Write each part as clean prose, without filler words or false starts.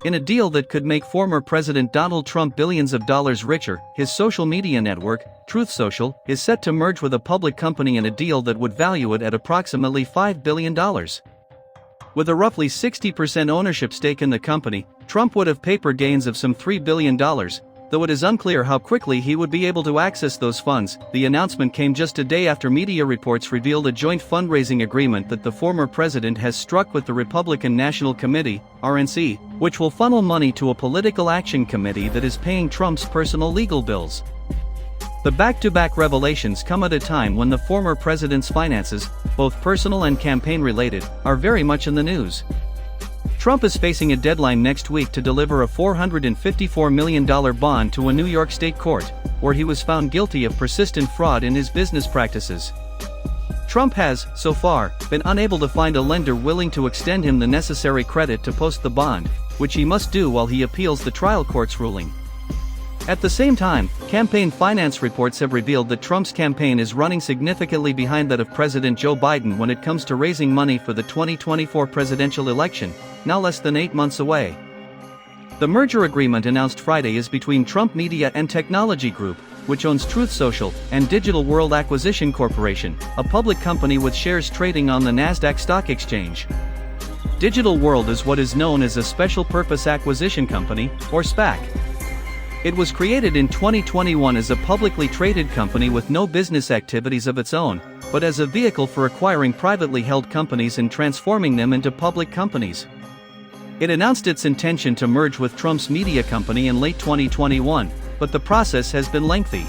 In a deal that could make former President Donald Trump billions of dollars richer, his social media network, Truth Social, is set to merge with a public company in a deal that would value it at approximately $5 billion. With a roughly 60% ownership stake in the company, Trump would have paper gains of some $3 billion, though it is unclear how quickly he would be able to access those funds. The announcement came just a day after media reports revealed a joint fundraising agreement that the former president has struck with the Republican National Committee, RNC, which will funnel money to a political action committee that is paying Trump's personal legal bills. The back-to-back revelations come at a time when the former president's finances, both personal and campaign-related, are very much in the news. Trump is facing a deadline next week to deliver a $454 million bond to a New York state court, where he was found guilty of persistent fraud in his business practices. Trump has, so far, been unable to find a lender willing to extend him the necessary credit to post the bond, which he must do while he appeals the trial court's ruling. At the same time, campaign finance reports have revealed that Trump's campaign is running significantly behind that of President Joe Biden when it comes to raising money for the 2024 presidential election, now less than 8 months away. The merger agreement announced Friday is between Trump Media and Technology Group, which owns Truth Social, and Digital World Acquisition Corporation, a public company with shares trading on the Nasdaq Stock Exchange. Digital World is what is known as a Special Purpose Acquisition Company, or SPAC. It was created in 2021 as a publicly traded company with no business activities of its own, but as a vehicle for acquiring privately held companies and transforming them into public companies. It announced its intention to merge with Trump's media company in late 2021, but the process has been lengthy.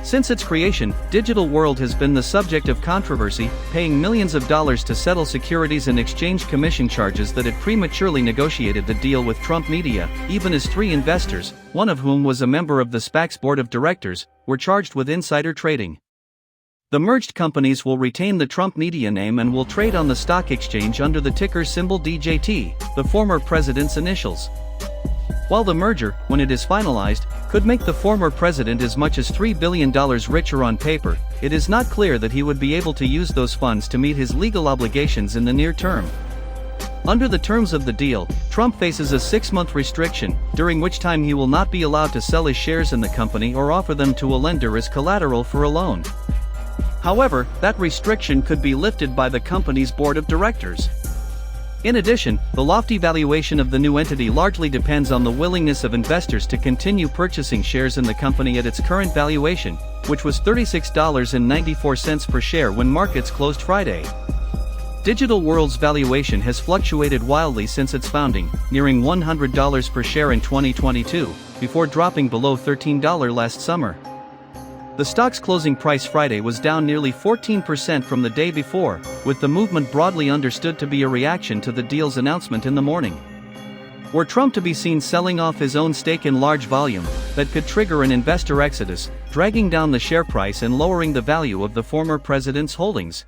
Since its creation, Digital World has been the subject of controversy, paying millions of dollars to settle Securities and Exchange Commission charges that it prematurely negotiated the deal with Trump Media, even as 3 investors, one of whom was a member of the SPAC's board of directors, were charged with insider trading. The merged companies will retain the Trump Media name and will trade on the stock exchange under the ticker symbol DJT, the former president's initials. While the merger, when it is finalized, could make the former president as much as $3 billion richer on paper, it is not clear that he would be able to use those funds to meet his legal obligations in the near term. Under the terms of the deal, Trump faces a 6-month restriction, during which time he will not be allowed to sell his shares in the company or offer them to a lender as collateral for a loan. However, that restriction could be lifted by the company's board of directors. In addition, the lofty valuation of the new entity largely depends on the willingness of investors to continue purchasing shares in the company at its current valuation, which was $36.94 per share when markets closed Friday. Digital World's valuation has fluctuated wildly since its founding, nearing $100 per share in 2022, before dropping below $13 last summer. The stock's closing price Friday was down nearly 14% from the day before, with the movement broadly understood to be a reaction to the deal's announcement in the morning. Were Trump to be seen selling off his own stake in large volume, that could trigger an investor exodus, dragging down the share price and lowering the value of the former president's holdings.